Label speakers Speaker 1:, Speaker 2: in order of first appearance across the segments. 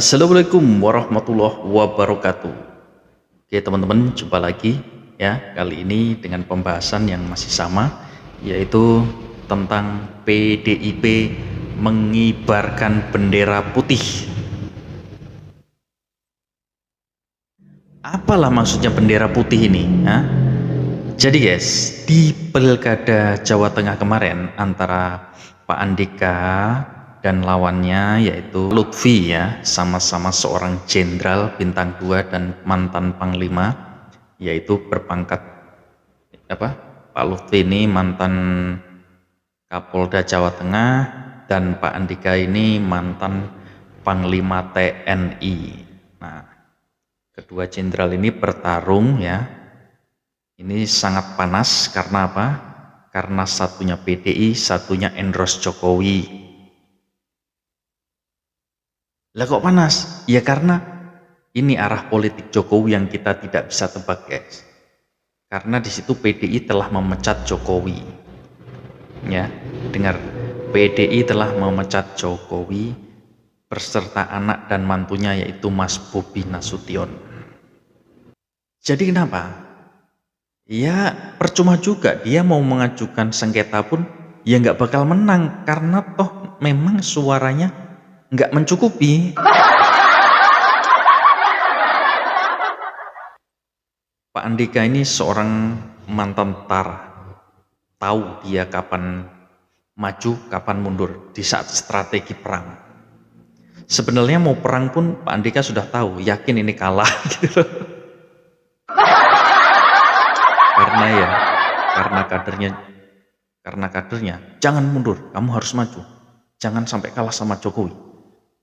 Speaker 1: Assalamualaikum warahmatullahi wabarakatuh. Oke teman-teman, jumpa lagi ya. Kali ini dengan pembahasan yang masih sama, yaitu tentang PDIP mengibarkan bendera putih. Apalah maksudnya bendera putih ini? Jadi guys, di Pilkada Jawa Tengah kemarin antara Pak Andika dan lawannya yaitu Lutfi ya, sama-sama seorang jenderal bintang 2 dan mantan panglima, yaitu berpangkat apa? Pak Lutfi ini mantan Kapolda Jawa Tengah dan Pak Andika ini mantan Panglima TNI. Nah, kedua jenderal ini bertarung ya. Ini sangat panas karena apa? Karena satunya PDI, satunya endorse Jokowi. Lah kok panas? Ya karena ini arah politik Jokowi yang kita tidak bisa tebak, guys. Karena di situ PDI telah memecat Jokowi. Ya, dengar. PDI telah memecat Jokowi berserta anak dan mantunya yaitu Mas Bobi Nasution. Jadi kenapa? Ya percuma juga dia mau mengajukan sengketa pun ya nggak bakal menang karena toh memang suaranya nggak mencukupi. Pak Andika ini seorang mantan tentara, tahu dia kapan maju, kapan mundur di saat strategi perang. Sebenarnya mau perang pun Pak Andika sudah tahu, yakin ini kalah gitu loh. Karena kadernya jangan mundur, kamu harus maju, jangan sampai kalah sama Jokowi,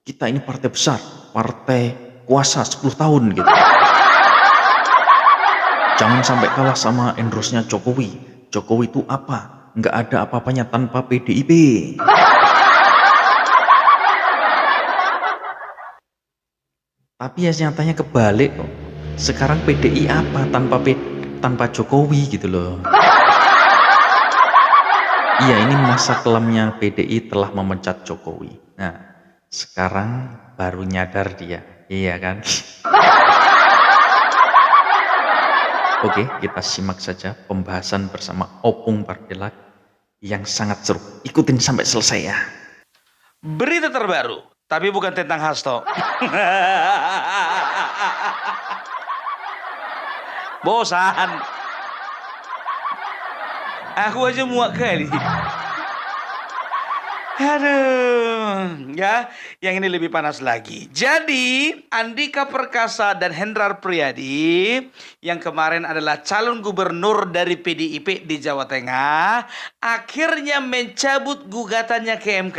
Speaker 1: kita ini partai besar, partai kuasa 10 tahun gitu, jangan sampai kalah sama endorse-nya Jokowi. Jokowi itu apa? Nggak ada apa-apanya tanpa PDIP. Tapi ya nyatanya kebalik kok, sekarang PDI apa tanpa Jokowi gitu loh. Iya, ini masa kelamnya PDI telah memecat Jokowi. Nah, sekarang baru nyadar dia, iya kan? Oke, kita simak saja pembahasan bersama Opung Pardelak yang sangat seru. Ikutin sampai selesai ya.
Speaker 2: Berita terbaru, tapi bukan tentang Hasto. Bosan. Aku aja muak kali. Aduh, ya, yang ini lebih panas lagi. Jadi, Andika Perkasa dan Hendrar Priyadi yang kemarin adalah calon gubernur dari PDIP di Jawa Tengah, akhirnya mencabut gugatannya ke MK.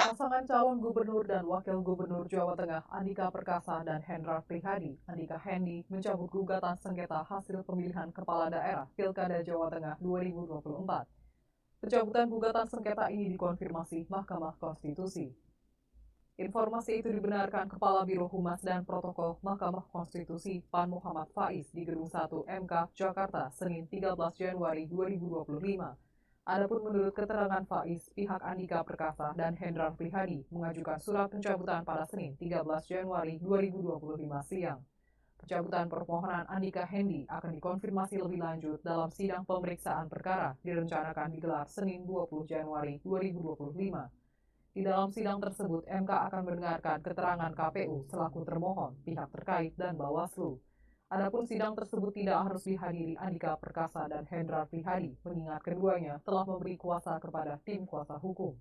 Speaker 3: Pasangan calon gubernur dan wakil gubernur Jawa Tengah Andika Perkasa dan Hendrar Prihadi, Andika Hendi, mencabut gugatan sengketa hasil pemilihan kepala daerah Pilkada Jawa Tengah 2024. Pencabutan gugatan sengketa ini dikonfirmasi Mahkamah Konstitusi. Informasi itu dibenarkan Kepala Biro Humas dan Protokol Mahkamah Konstitusi Pan Muhammad Faiz di Gedung 1 MK Jakarta, Senin 13 Januari 2025. Adapun menurut keterangan Faiz, pihak Andika Perkasa dan Hendrar Prihadi mengajukan surat pencabutan pada Senin 13 Januari 2025 siang. Pencabutan permohonan Andika Hendi akan dikonfirmasi lebih lanjut dalam sidang pemeriksaan perkara direncanakan digelar Senin 20 Januari 2025. Di dalam sidang tersebut, MK akan mendengarkan keterangan KPU selaku termohon, pihak terkait, dan Bawaslu. Adapun sidang tersebut tidak harus dihadiri Andika Perkasa dan Hendrar Prihadi, mengingat keduanya telah memberi kuasa kepada tim kuasa hukum.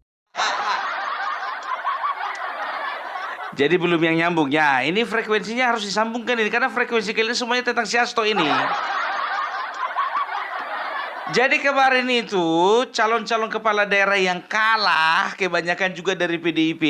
Speaker 2: Jadi belum yang nyambung ya. Ini frekuensinya harus disambungkan ini karena frekuensi kalian semuanya tentang si Hasto ini. Jadi kemarin itu calon-calon kepala daerah yang kalah kebanyakan juga dari PDIP,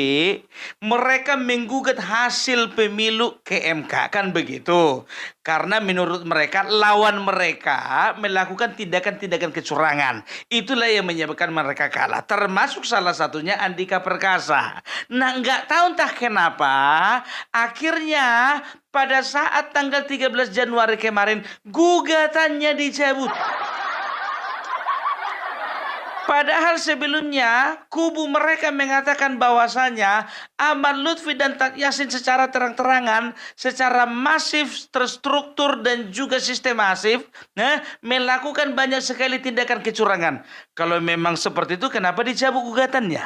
Speaker 2: mereka menggugat hasil pemilu ke MK, kan begitu. Karena menurut mereka lawan mereka melakukan tindakan-tindakan kecurangan. Itulah yang menyebabkan mereka kalah. Termasuk salah satunya Andika Perkasa. Nah, nggak tahu entah kenapa akhirnya pada saat tanggal 13 Januari kemarin gugatannya dicabut. Padahal sebelumnya kubu mereka mengatakan bahwasanya Ahmad Lutfi dan Tat Yassin secara terang-terangan, secara masif, terstruktur dan juga sistematif, melakukan banyak sekali tindakan kecurangan. Kalau memang seperti itu, kenapa dicabut gugatannya?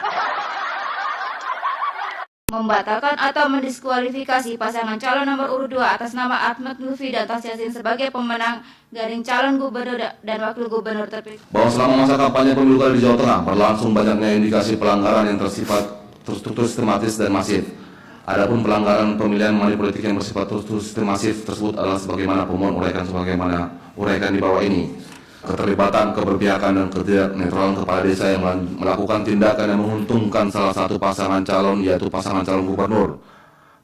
Speaker 4: Membatalkan atau mendiskualifikasi pasangan calon nomor urut 2 atas nama Ahmad Lutfi dan Tas Yassin sebagai pemenang garing calon gubernur dan wakil gubernur terpilih.
Speaker 5: Bahwa selama masa kampanye pemilu kali di Jawa Tengah berlangsung banyaknya indikasi pelanggaran yang tersifat terstruktur, sistematis dan masif. Adapun pelanggaran pemilihan money politik yang bersifat terstruktur, sistematis tersebut adalah sebagaimana pemohon uraikan di bawah ini. Keterlibatan, keberpihakan, dan ketidaknetralan kepala desa yang melakukan tindakan yang menguntungkan salah satu pasangan calon, yaitu pasangan calon gubernur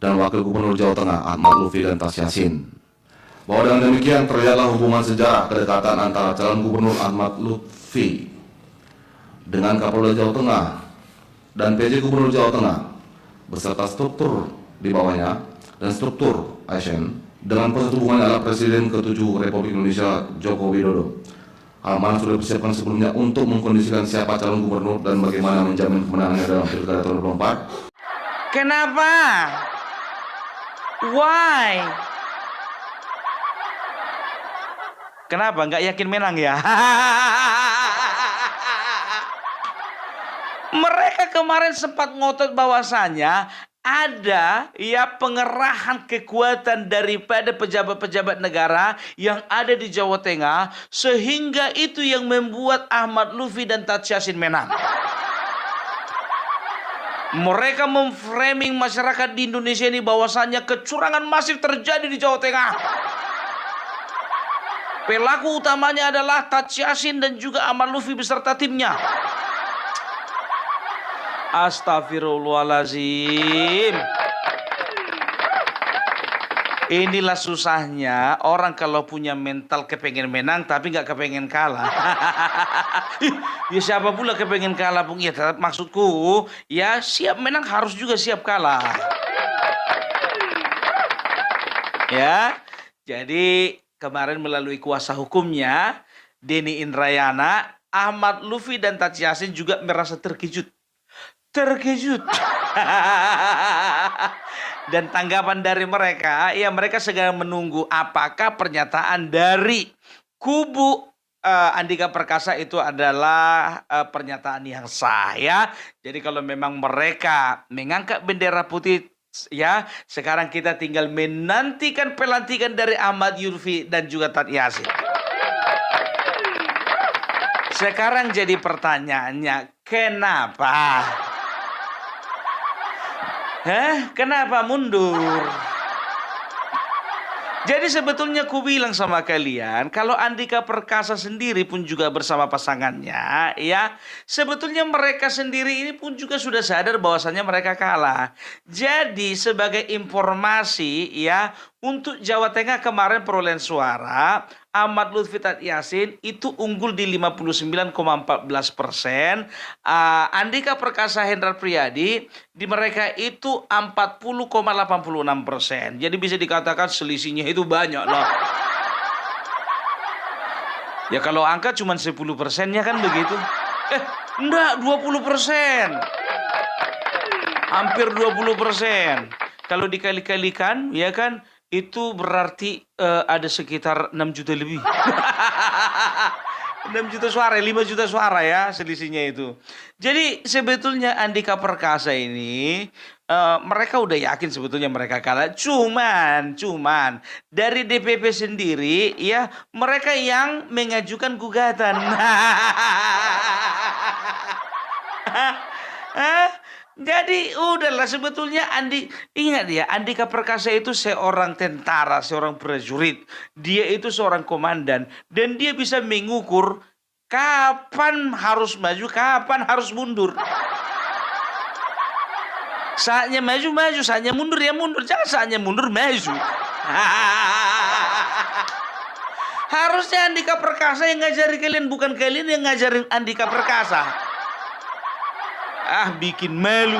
Speaker 5: dan wakil gubernur Jawa Tengah Ahmad Lutfi dan Tas Yassin. Bahwa dengan demikian terlihatlah hubungan sejarah kedekatan antara calon gubernur Ahmad Lutfi dengan Kapolda Jawa Tengah dan PJ Gubernur Jawa Tengah beserta struktur di bawahnya dan struktur ASN dengan proses hubungannya adalah Presiden ke-7 Republik Indonesia Joko Widodo. Hal mana sudah dipersiapkan sebelumnya untuk mengkondisikan siapa calon gubernur dan bagaimana menjamin kemenangannya dalam pilkada tahun 2024.
Speaker 2: Kenapa? Why? Kenapa? Nggak yakin menang ya? Mereka kemarin sempat ngotot bahwasanya ada pengerahan kekuatan daripada pejabat-pejabat negara yang ada di Jawa Tengah, sehingga itu yang membuat Ahmad Lutfi dan Tat Yassin menang. Mereka memframing masyarakat di Indonesia ini bahwasanya kecurangan masif terjadi di Jawa Tengah. Pelaku utamanya adalah Tat Yassin dan juga Ahmad Lutfi beserta timnya. Astagfirullahaladzim. Inilah susahnya orang kalau punya mental kepengen menang tapi nggak kepengen kalah. Ya siapa pula kepengen kalah, Bung? Ya tetap maksudku, ya siap menang harus juga siap kalah. Ya, jadi kemarin melalui kuasa hukumnya Denny Indrayana, Ahmad Lutfi dan Tat Yassin juga merasa terkejut. Dan tanggapan dari mereka, ya mereka sedang menunggu apakah pernyataan dari kubu Andika Perkasa itu adalah pernyataan yang sah ya. Jadi kalau memang mereka mengangkat bendera putih, ya sekarang kita tinggal menantikan pelantikan dari Ahmad Lutfi dan juga Tat Yassin. Sekarang jadi pertanyaannya, kenapa? Kenapa mundur? Jadi sebetulnya ku bilang sama kalian, kalau Andika Perkasa sendiri pun juga bersama pasangannya, ya sebetulnya mereka sendiri ini pun juga sudah sadar bahwasannya mereka kalah. Jadi sebagai informasi ya, untuk Jawa Tengah kemarin perolehan suara Ahmad Lutfi Tat Yassin itu unggul di 59,14%. Andika Perkasa Hendrar Priyadi di mereka itu 40,86%. Jadi bisa dikatakan selisihnya itu banyak loh. Ya kalau angka cuma 10%-nya kan begitu. Enggak, 20%. Hampir 20%. Kalau dikali-kalikan ya kan, itu berarti ada sekitar 6 juta lebih. 6 juta suara, 5 juta suara ya selisihnya itu. Jadi sebetulnya Andika Perkasa ini mereka udah yakin sebetulnya mereka kalah. Cuman dari DPP sendiri ya mereka yang mengajukan gugatan. Jadi udahlah sebetulnya ingat ya, Andika Perkasa itu seorang tentara, seorang prajurit. Dia itu seorang komandan dan dia bisa mengukur kapan harus maju, kapan harus mundur. Saatnya maju, saatnya mundur ya mundur. Jangan saatnya mundur, maju. Harusnya Andika Perkasa yang ngajari kalian, bukan kalian yang ngajarin Andika Perkasa. Bikin malu.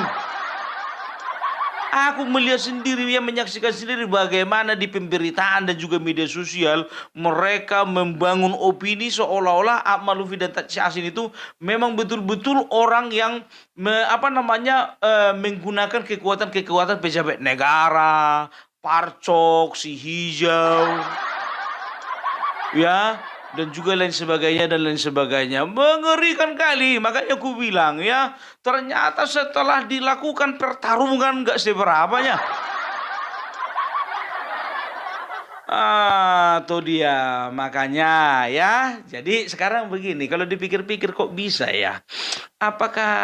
Speaker 2: Aku melihat sendiri, ya menyaksikan sendiri bagaimana di pemberitaan dan juga media sosial mereka membangun opini seolah-olah Ahmad Lutfi dan Taci Yasin itu memang betul-betul orang yang menggunakan kekuatan-kekuatan pejabat negara, parcok, si hijau, ya, dan juga lain sebagainya. Mengerikan kali, makanya aku bilang ya, ternyata setelah dilakukan pertarungan nggak seberapanya. Tuh dia, makanya ya. Jadi sekarang begini, kalau dipikir-pikir kok bisa ya? Apakah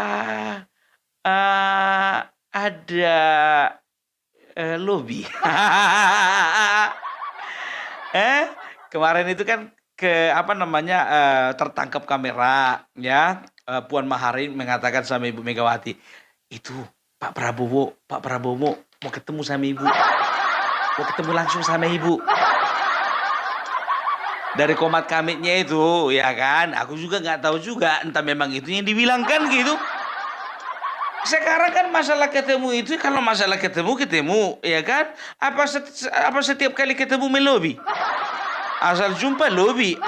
Speaker 2: ada lobby? Kemarin itu kan tertangkap kamera ya, Puan Maharani mengatakan sama Ibu Megawati, itu Pak Prabowo mau ketemu sama Ibu, mau ketemu langsung sama Ibu. Dari komat kamitnya itu ya kan, aku juga nggak tahu juga, entah memang itu yang dibilangkan gitu. Sekarang kan masalah ketemu itu, kalau masalah ketemu ya kan, apa setiap kali ketemu melobi? Asal jumpa lobby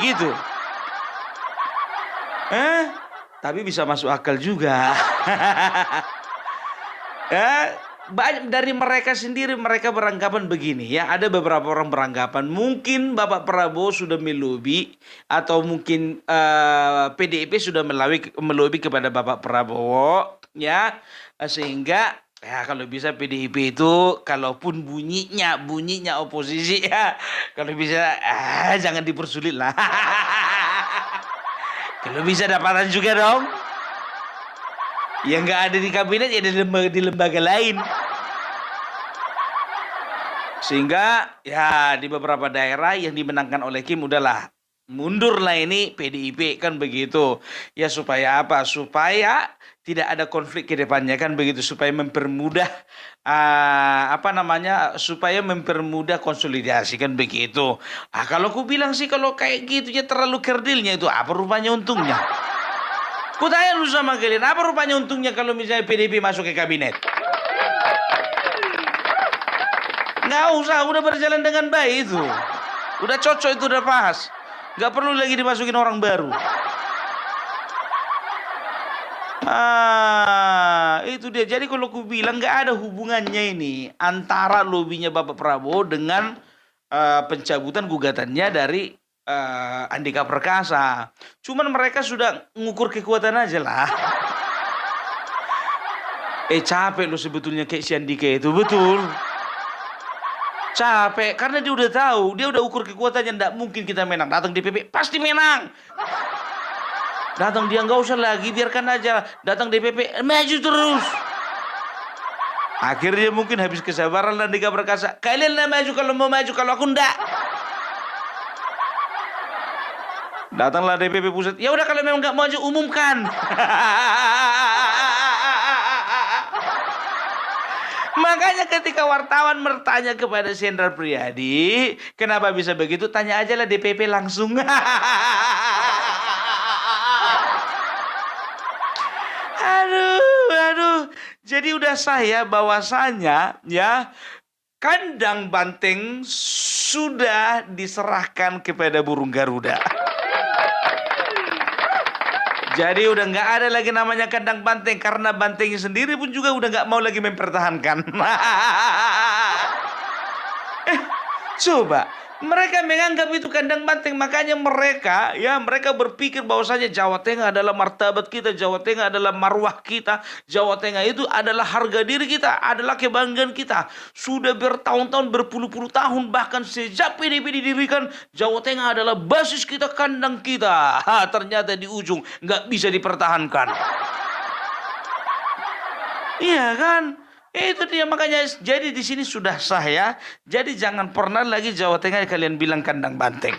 Speaker 2: gitu. Tapi bisa masuk akal juga. Banyak dari mereka sendiri, mereka beranggapan begini ya. Ada beberapa orang beranggapan mungkin Bapak Prabowo sudah melobi, atau mungkin PDIP sudah melobi kepada Bapak Prabowo ya, sehingga ya kalau bisa PDIP itu kalaupun bunyinya oposisi ya, kalau bisa jangan dipersulit lah. Kalau bisa dapatan juga dong. Yang nggak ada di kabinet ya di lembaga lain. Sehingga ya di beberapa daerah yang dimenangkan oleh Kim udahlah mundurlah ini PDIP kan begitu. Ya supaya apa? Supaya tidak ada konflik ke depannya kan begitu, supaya mempermudah supaya mempermudah konsolidasi kan begitu. Kalau aku bilang sih kalau kayak gitu ya terlalu kerdilnya itu, apa rupanya untungnya? Ku tanya lu sama kalian, apa rupanya untungnya kalau misalnya PDIP masuk ke kabinet? Nggak usah, udah berjalan dengan baik itu. Udah cocok itu, udah pas. Nggak perlu lagi dimasukin orang baru. Itu dia. Jadi kalau aku bilang nggak ada hubungannya ini antara lobinya Bapak Prabowo dengan pencabutan gugatannya dari Andika Perkasa. Cuman mereka sudah ngukur kekuatan aja lah. Capek lo sebetulnya kayak si Andika itu, betul. Capek karena dia udah tahu, dia udah ukur kekuatannya, nggak mungkin kita menang. Datang DPP pasti menang. Datang dia nggak usah lagi, biarkan aja. Datang DPP maju terus. Akhirnya mungkin habis kesabaran Andika Perkasa. Kalian lah maju kalau mau maju, kalau aku ndak. Datanglah DPP pusat. Ya udah kalau memang nggak maju umumkan. Makanya ketika wartawan bertanya kepada Sendra Priadi, kenapa bisa begitu? Tanya aja lah DPP langsung. Aduh. Jadi udah saya bahwasanya ya, kandang banteng sudah diserahkan kepada burung Garuda. Jadi udah nggak ada lagi namanya kandang banteng, karena bantengnya sendiri pun juga udah nggak mau lagi mempertahankan. Coba mereka menganggap itu kandang banteng, makanya mereka berpikir bahwasanya Jawa Tengah adalah martabat kita, Jawa Tengah adalah marwah kita, Jawa Tengah itu adalah harga diri kita, adalah kebanggaan kita. Sudah bertahun-tahun, berpuluh-puluh tahun, bahkan sejak PDIP didirikan, Jawa Tengah adalah basis kita, kandang kita. Ternyata di ujung nggak bisa dipertahankan. Iya kan? Itu dia, makanya jadi di sini sudah sah ya. Jadi jangan pernah lagi Jawa Tengah kalian bilang kandang banteng.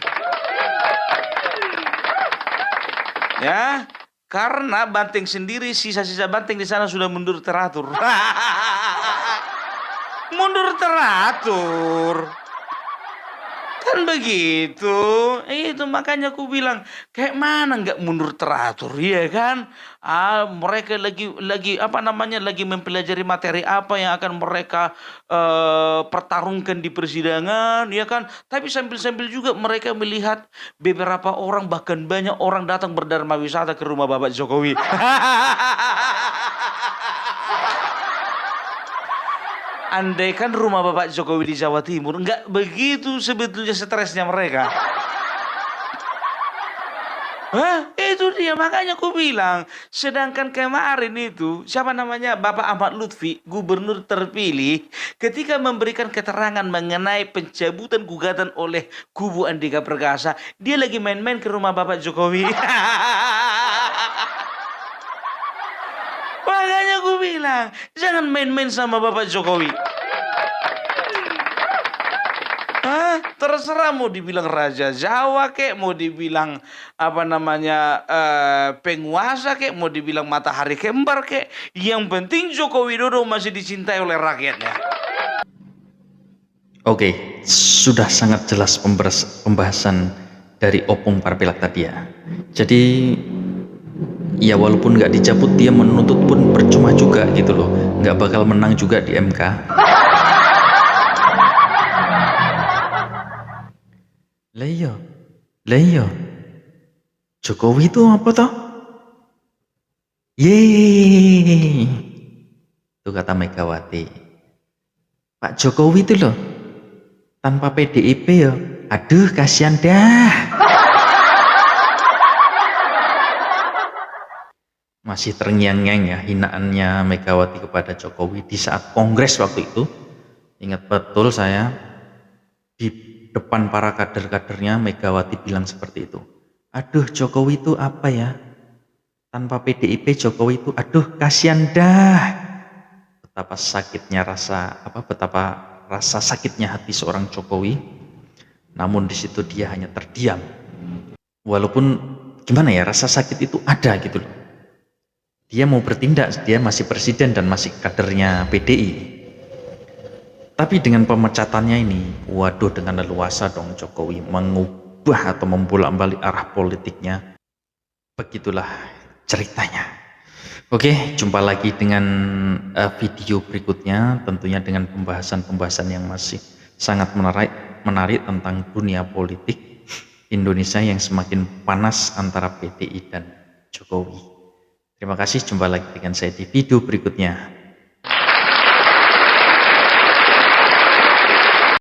Speaker 2: Ya, karena banteng sendiri, sisa-sisa banteng di sana sudah mundur teratur. Mundur teratur. Kan begitu. Itu makanya aku bilang kayak mana nggak mundur teratur, ya kan? Mereka lagi apa namanya lagi mempelajari materi apa yang akan mereka pertarungkan di persidangan, ya kan? Tapi sambil-sambil juga mereka melihat beberapa orang, bahkan banyak orang datang berdharma wisata ke rumah Bapak Jokowi. Andai kan rumah Bapak Jokowi di Jawa Timur, nggak begitu sebetulnya stresnya mereka. Hah? Itu dia, makanya aku bilang. Sedangkan kemarin itu, siapa namanya, Bapak Ahmad Lutfi, gubernur terpilih, ketika memberikan keterangan mengenai pencabutan gugatan oleh kubu Andika Perkasa, dia lagi main-main ke rumah Bapak Jokowi. Makanya aku bilang, jangan main-main sama Bapak Jokowi. Terserah mau dibilang Raja Jawa kek, mau dibilang apa namanya penguasa kek, mau dibilang matahari kembar kek. Yang penting Joko Widodo masih dicintai oleh rakyatnya.
Speaker 1: Oke, sudah sangat jelas pembahasan dari Opung Parpilak tadi ya. Jadi ya walaupun nggak dicabut, dia menuntut pun percuma juga gitu loh, nggak bakal menang juga di MK. Lah iya, Jokowi itu apa toh? Yeay, itu kata Megawati. Pak Jokowi itu loh, tanpa PDIP ya, aduh kasihan dah. Masih terngiang-ngiang ya hinaannya Megawati kepada Jokowi di saat kongres waktu itu. Ingat betul saya, di depan para kader-kadernya Megawati bilang seperti itu. Aduh Jokowi itu apa ya, tanpa PDIP Jokowi itu aduh kasihan dah. Betapa sakitnya betapa rasa sakitnya hati seorang Jokowi. Namun di situ dia hanya terdiam. Walaupun gimana ya, rasa sakit itu ada gitu loh. Dia mau bertindak, dia masih presiden dan masih kadernya PDI. Tapi dengan pemecatannya ini, waduh, dengan leluasa dong Jokowi mengubah atau membolak-balik arah politiknya. Begitulah ceritanya. Oke, jumpa lagi dengan video berikutnya, tentunya dengan pembahasan-pembahasan yang masih sangat menarik tentang dunia politik Indonesia yang semakin panas antara PDI dan Jokowi. Terima kasih, jumpa lagi dengan saya di video berikutnya.